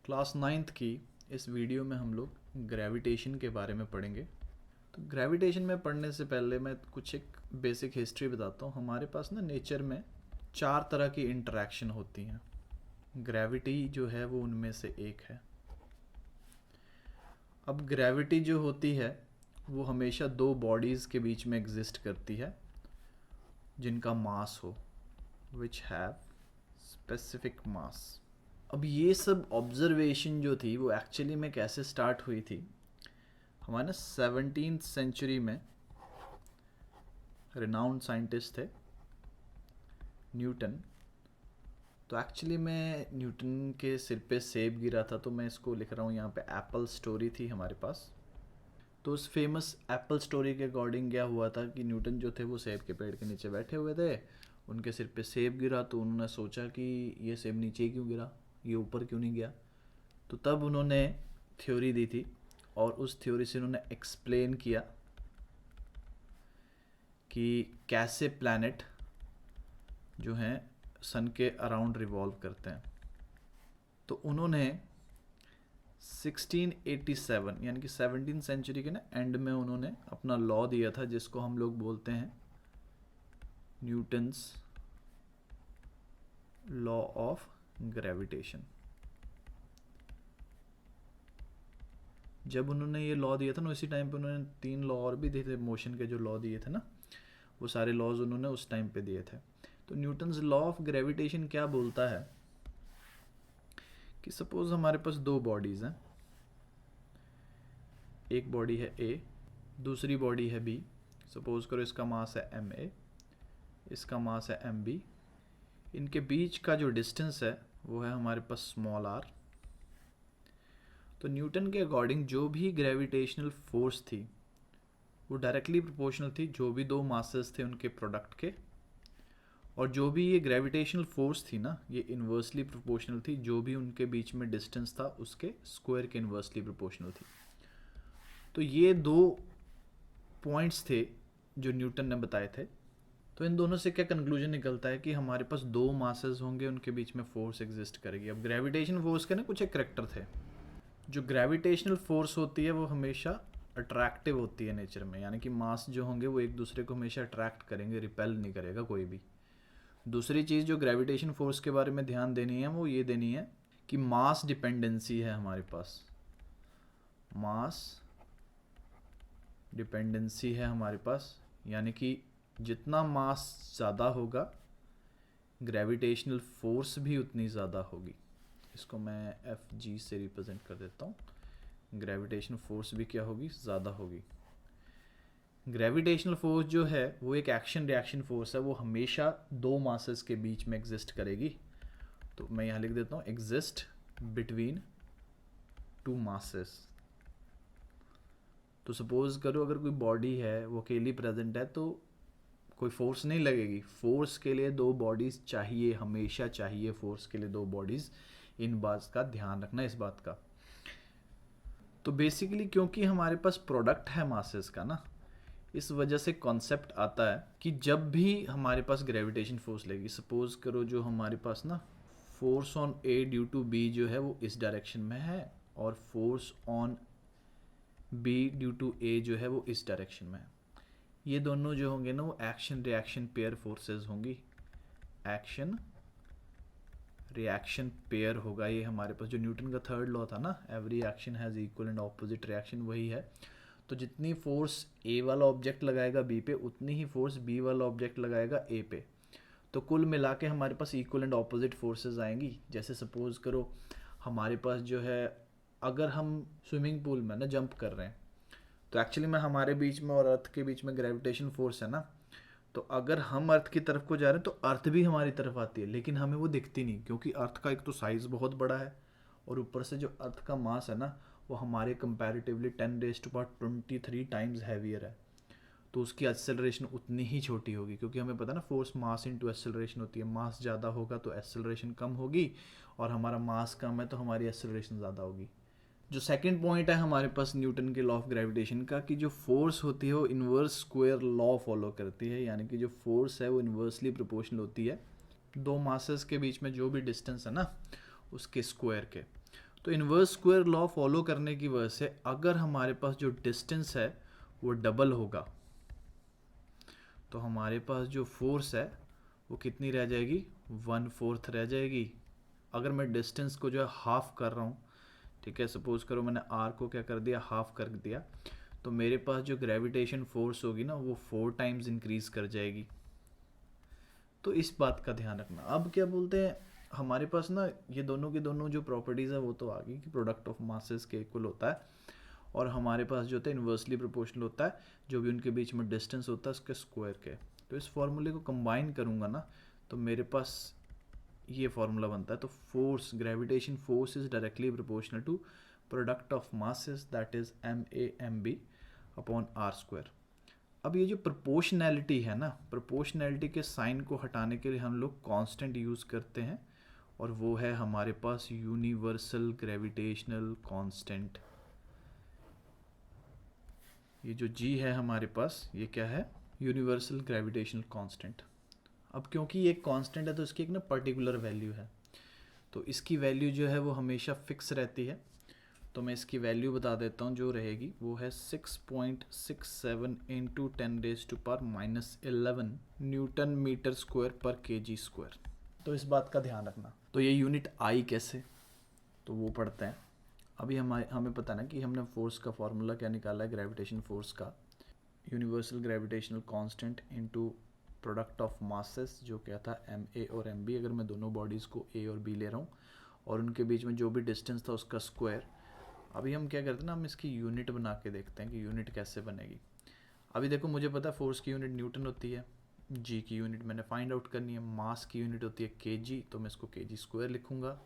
Class 9th की इस video में हम लोग ग्रेविटेशन के बारे में पढ़ेंगे। तो ग्रेविटेशन में पढ़ने से पहले मैं कुछ एक बेसिक हिस्ट्री बताता हूँ। हमारे पास ना नेचर में 4 तरह की इंटरेक्शन होती हैं। ग्रेविटी जो है वो उनमें से एक है। अब ग्रेविटी जो होती है वो हमेशा 2 बॉडीज़ के बीच में एग्जिस्ट करती है जिनका मास हो, विच हैव स्पेसिफिक मास। अब ये सब ऑब्जर्वेशन जो थी वो एक्चुअली में कैसे स्टार्ट हुई थी, हमारे 17th सेंचुरी में रिनाउंड साइंटिस्ट थे न्यूटन। तो एक्चुअली में न्यूटन के सिर पे सेब गिरा था, तो मैं इसको लिख रहा हूँ यहाँ पे एप्पल स्टोरी थी हमारे पास। तो उस फेमस एप्पल स्टोरी के अकॉर्डिंग क्या हुआ था कि न्यूटन जो थे वो सेब के पेड़ के नीचे बैठे हुए थे, उनके सिर पे सेब गिरा तो उन्होंने सोचा कि ये सेब नीचे क्यों गिरा, ये ऊपर क्यों नहीं गया। तो तब उन्होंने थ्योरी दी थी और उस थ्योरी से उन्होंने एक्सप्लेन किया कि कैसे प्लैनेट जो हैं सन के अराउंड रिवॉल्व करते हैं। तो उन्होंने 1687 यानी कि 17th सेंचुरी के ना एंड में उन्होंने अपना लॉ दिया था जिसको हम लोग बोलते हैं न्यूटन्स लॉ ऑफ ग्रेविटेशन। जब उन्होंने ये लॉ दिया था ना, उसी टाइम पे उन्होंने 3 लॉ और भी दिए थे, मोशन के जो लॉ दिए थे ना, वो सारे लॉज उन्होंने उस टाइम पे दिए थे। तो न्यूटन्स लॉ ऑफ ग्रेविटेशन क्या बोलता है कि सपोज हमारे पास 2 बॉडीज़ हैं, एक बॉडी है ए, दूसरी बॉडी है बी। सपोज करो इसका मास है एम ए, इसका मास है एम बी। इनके बीच का जो डिस्टेंस है वो है हमारे पास स्मॉल आर। तो न्यूटन के अकॉर्डिंग जो भी ग्रेविटेशनल फोर्स थी वो डायरेक्टली प्रोपोर्शनल थी जो भी 2 मासेस थे उनके प्रोडक्ट के, और जो भी ये ग्रेविटेशनल फोर्स थी ना ये इन्वर्सली प्रोपोर्शनल थी जो भी उनके बीच में डिस्टेंस था उसके स्क्वायर के इन्वर्सली प्रोपोर्शनल थी। तो ये 2 पॉइंट्स थे जो न्यूटन ने बताए थे। तो इन दोनों से क्या कंक्लूजन निकलता है कि हमारे पास 2 मासेस होंगे, उनके बीच में फोर्स एग्जिस्ट करेगी। अब ग्रेविटेशन फोर्स के ना कुछ एक करेक्टर थे। जो ग्रेविटेशनल फोर्स होती है वो हमेशा अट्रैक्टिव होती है नेचर में, यानी कि मास जो होंगे वो एक दूसरे को हमेशा अट्रैक्ट करेंगे, रिपेल नहीं करेगा कोई भी। दूसरी चीज़ जो ग्रेविटेशन फोर्स के बारे में ध्यान देनी है वो ये देनी है कि मास डिपेंडेंसी है हमारे पास, मास डिपेंडेंसी है हमारे पास, यानी कि जितना मास ज़्यादा होगा ग्रेविटेशनल फोर्स भी उतनी ज़्यादा होगी। इसको मैं एफ जी से रिप्रेजेंट कर देता हूँ। ग्रेविटेशनल फोर्स भी क्या होगी, ज़्यादा होगी। ग्रेविटेशनल फोर्स जो है वो एक एक्शन रिएक्शन फोर्स है, वो हमेशा 2 मासेस के बीच में एग्जिस्ट करेगी। तो मैं यहाँ लिख देता हूँ एग्जिस्ट बिटवीन 2 मासेस। तो सपोज करो अगर कोई बॉडी है वो अकेली प्रेजेंट है तो कोई फोर्स नहीं लगेगी। फोर्स के लिए 2 बॉडीज़ चाहिए, हमेशा चाहिए फोर्स के लिए 2 बॉडीज़। इन बात का ध्यान रखना, इस बात का। तो बेसिकली क्योंकि हमारे पास प्रोडक्ट है मासेस का ना, इस वजह से कॉन्सेप्ट आता है कि जब भी हमारे पास ग्रेविटेशन फोर्स लगेगी, सपोज करो जो हमारे पास ना force on A due to B जो है वो इस डायरेक्शन में है, और force on B due to A जो है वो इस डायरेक्शन में है। ये दोनों जो होंगे ना वो एक्शन रिएक्शन पेयर फोर्सेस होंगी। एक्शन रिएक्शन पेयर होगा ये हमारे पास। जो न्यूटन का 3rd लॉ था ना, every action has equal and opposite reaction, वही है। तो जितनी फोर्स ए वाला ऑब्जेक्ट लगाएगा बी पे उतनी ही फोर्स बी वाला ऑब्जेक्ट लगाएगा ए पे। तो कुल मिला के हमारे पास इक्वल एंड ऑपोजिट फोर्सेस आएंगी। जैसे सपोज करो हमारे पास जो है, अगर हम स्विमिंग पूल में ना जंप कर रहे हैं तो एक्चुअली में हमारे बीच में और अर्थ के बीच में ग्रेविटेशन फोर्स है ना, तो अगर हम अर्थ की तरफ को जा रहे हैं तो अर्थ भी हमारी तरफ आती है, लेकिन हमें वो दिखती नहीं क्योंकि अर्थ का एक तो साइज़ बहुत बड़ा है और ऊपर से जो अर्थ का मास है ना वो हमारे कंपैरेटिवली 10⁻23 टाइम्स हैवियर है। तो उसकी एक्सेलरेशन उतनी ही छोटी होगी, क्योंकि हमें पता है ना फोर्स मास इनटू एक्सेलरेशन होती है। मास ज़्यादा होगा तो एक्सेलरेशन कम होगी, और हमारा मास कम है तो हमारी एक्सेलरेशन ज़्यादा होगी। जो सेकंड पॉइंट है हमारे पास न्यूटन के लॉ ऑफ ग्रेविटेशन का, कि जो फोर्स होती है वो इन्वर्स स्क्वायर लॉ फॉलो करती है, यानी कि जो फोर्स है वो इन्वर्सली प्रोपोर्शनल होती है 2 मासेस के बीच में जो भी डिस्टेंस है ना उसके स्क्वायर के। तो इन्वर्स स्क्वायर लॉ फॉलो करने की वजह से अगर हमारे पास जो डिस्टेंस है वो डबल होगा तो हमारे पास जो फोर्स है वो कितनी रह जाएगी, 1/4 रह जाएगी। अगर मैं डिस्टेंस को जो है हाफ कर रहा हूँ, ठीक है, सपोज करो मैंने आर को क्या कर दिया, हाफ कर दिया, तो मेरे पास जो ग्रेविटेशन फोर्स होगी ना वो 4 टाइम्स इंक्रीज कर जाएगी। तो इस बात का ध्यान रखना। अब क्या बोलते हैं, हमारे पास ना ये दोनों की दोनों जो प्रॉपर्टीज़ है वो तो आ गई कि प्रोडक्ट ऑफ मासेस के इक्वल होता है, और हमारे पास जो होता है इन्वर्सली प्रोपोर्शनल होता है जो भी उनके बीच में डिस्टेंस होता है उसके स्क्वायर के। तो इस फॉर्मूले को कंबाइन करूँगा ना तो मेरे पास ये फॉर्मूला बनता है। तो force, gravitation force is directly proportional to product of masses that is MA/MB upon R square. अब ये जो प्रोपोर्शनैलिटी है ना, प्रोपोर्शनैलिटी के साइन को हटाने के लिए हम लोग कांस्टेंट यूज़ करते हैं, और वो है हमारे पास यूनिवर्सल ग्रेविटेशनल कांस्टेंट। ये जो G है हमारे पास, ये क्या है, यूनिवर्सल ग्रेविटेशनल कांस्टेंट। अब क्योंकि ये कांस्टेंट है तो इसकी एक ना पर्टिकुलर वैल्यू है, तो इसकी वैल्यू जो है वो हमेशा फिक्स रहती है। तो मैं इसकी वैल्यू बता देता हूँ, जो रहेगी वो है 6.67 इंटू 10⁻⁻11 न्यूटन मीटर स्क्वायर पर kg स्क्वायर। तो इस बात का ध्यान रखना। तो ये यूनिट आई कैसे, तो वो पढ़ते हैं। अभी हमें पता ना कि हमने फोर्स का फॉर्मूला क्या निकाला है, ग्रेविटेशन फोर्स का, universal gravitational constant into product of masses, जो क्या था MA और MB। अगर मैं दोनों बॉडीज़ को A और B ले रहा हूँ और उनके बीच में जो भी डिस्टेंस था उसका स्क्वायर। अभी हम क्या करते हैं ना, हम इसकी यूनिट बना के देखते हैं कि यूनिट कैसे बनेगी। अभी देखो मुझे पता है फोर्स की यूनिट न्यूटन होती है, G की यूनिट मैंने फाइंड आउट करनी है, मास की यूनिट होती है kg, तो मैं इसको kg स्क्वायर लिखूँगा।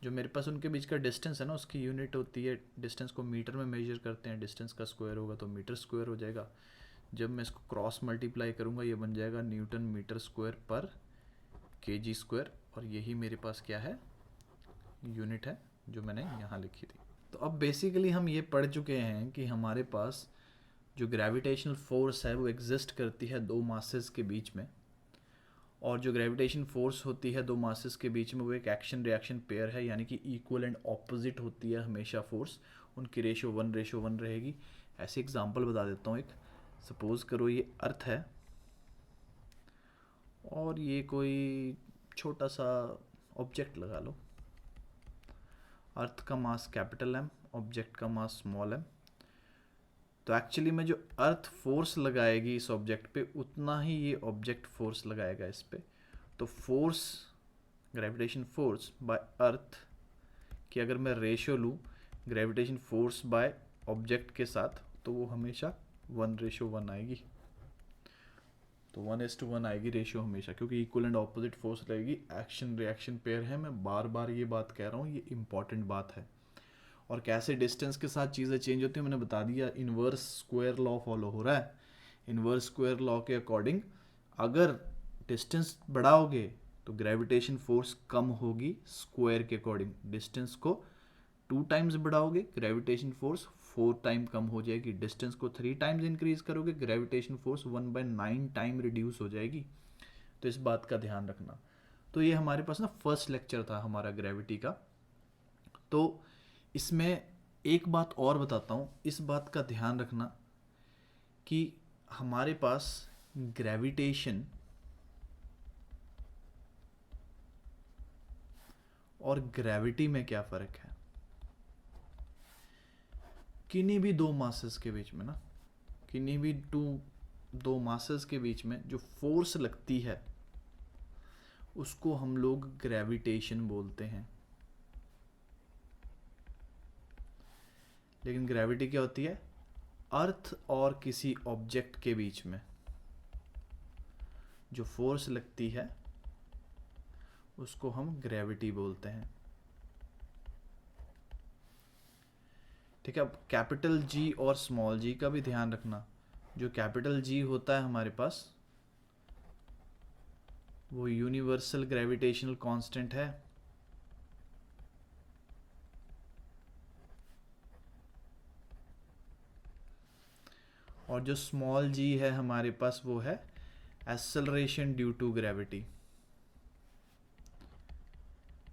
जो मेरे पास उनके बीच का डिस्टेंस है ना उसकी यूनिट होती है, डिस्टेंस को मीटर में मेजर करते हैं, डिस्टेंस का स्क्वायर होगा तो मीटर स्क्वायर हो जाएगा। जब मैं इसको क्रॉस मल्टीप्लाई करूँगा ये बन जाएगा न्यूटन मीटर स्क्वायर पर kg स्क्वायर, और यही मेरे पास क्या है, यूनिट है जो मैंने यहाँ लिखी थी। तो अब बेसिकली हम ये पढ़ चुके हैं कि हमारे पास जो ग्रेविटेशनल फोर्स है वो एग्जिस्ट करती है दो मासेस के बीच में, और जो ग्रेविटेशन फोर्स होती है दो मासेस के बीच में वो एक एक्शन रिएक्शन पेयर है, यानी कि इक्वल एंड ऑपोजिट होती है हमेशा फोर्स, उनकी रेशो 1:1 रहेगी। ऐसे एग्जांपल बता देता हूँ एक, सपोज करो ये अर्थ है और ये कोई छोटा सा ऑब्जेक्ट लगा लो, अर्थ का मास कैपिटल M, ऑब्जेक्ट का मास स्मॉल m। तो एक्चुअली में जो अर्थ फोर्स लगाएगी इस ऑब्जेक्ट पे उतना ही ये ऑब्जेक्ट फोर्स लगाएगा इस पे। तो फोर्स, ग्रेविटेशन फोर्स बाय अर्थ की अगर मैं रेशियो लूँ ग्रेविटेशन फोर्स बाय ऑब्जेक्ट के साथ, तो वो हमेशा 1:1 आएगी। तो 1:1 आएगी रेशियो हमेशा, क्योंकि इक्वल एंड ऑपोजिट फोर्स रहेगी, एक्शन रिएक्शन पेयर है। मैं बार बार ये बात कह रहा हूँ, ये इंपॉर्टेंट बात है। और कैसे डिस्टेंस के साथ चीज़ें चेंज होती हैं मैंने बता दिया, इन्वर्स स्क्वायर लॉ फॉलो हो रहा है। इन्वर्स स्क्वायर लॉ के अकॉर्डिंग अगर डिस्टेंस बढ़ाओगे तो ग्रेविटेशन फोर्स कम होगी स्क्वायर के अकॉर्डिंग, डिस्टेंस को 2 टाइम्स बढ़ाओगे ग्रेविटेशन फोर्स 4 टाइम कम हो जाएगी, डिस्टेंस को 3 टाइम्स इंक्रीज करोगे ग्रेविटेशन फोर्स 1/9 टाइम रिड्यूस हो जाएगी। तो इस बात का ध्यान रखना। तो ये हमारे पास ना फर्स्ट लेक्चर था हमारा ग्रेविटी का। तो इसमें एक बात और बताता हूँ, इस बात का ध्यान रखना कि हमारे पास ग्रेविटेशन और ग्रेविटी में क्या फ़र्क है। किन्हीं भी दो मासेस के बीच में ना, किन्हीं भी दो मासेस के बीच में जो फोर्स लगती है उसको हम लोग ग्रेविटेशन बोलते हैं। लेकिन ग्रेविटी क्या होती है, अर्थ और किसी ऑब्जेक्ट के बीच में जो फोर्स लगती है उसको हम ग्रेविटी बोलते हैं। ठीक है, अब कैपिटल G और स्मॉल g का भी ध्यान रखना। जो कैपिटल G होता है हमारे पास वो यूनिवर्सल ग्रेविटेशनल कांस्टेंट है, और जो स्मॉल g है हमारे पास वो है एक्सेलरेशन ड्यू टू ग्रेविटी।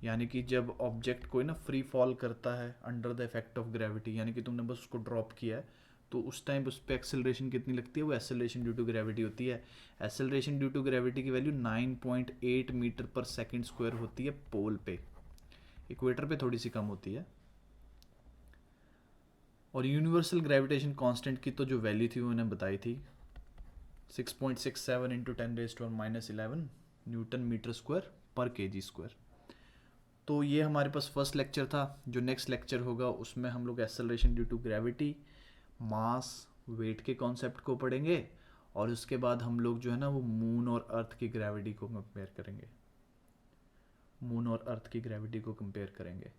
यानी कि जब ऑब्जेक्ट कोई ना फ्री फॉल करता है under the effect of gravity, यानी कि तुमने बस उसको ड्रॉप किया है, तो उस टाइम उस पर एक्सेलरेशन कितनी लगती है, वो एक्सेलरेशन ड्यू टू ग्रेविटी होती है। एक्सेलरेशन ड्यू टू ग्रेविटी की वैल्यू 9.8 मीटर पर सेकेंड स्क्वायर होती है पोल पे, इक्वेटर पे थोड़ी सी कम होती है। और यूनिवर्सल ग्रेविटेशन कांस्टेंट की तो जो वैल्यू थी वो मैंने बताई थी, 6.67 इंटू 10⁻⁻11 न्यूटन मीटर स्क्वायर पर केजी स्क्वायर। तो ये हमारे पास फर्स्ट लेक्चर था। जो नेक्स्ट लेक्चर होगा उसमें हम लोग acceleration due to gravity, mass, weight के कॉन्सेप्ट को पढ़ेंगे, और उसके बाद हम लोग जो है ना वो मून और अर्थ की ग्रेविटी को कंपेयर करेंगे, मून और अर्थ की ग्रेविटी को कंपेयर करेंगे।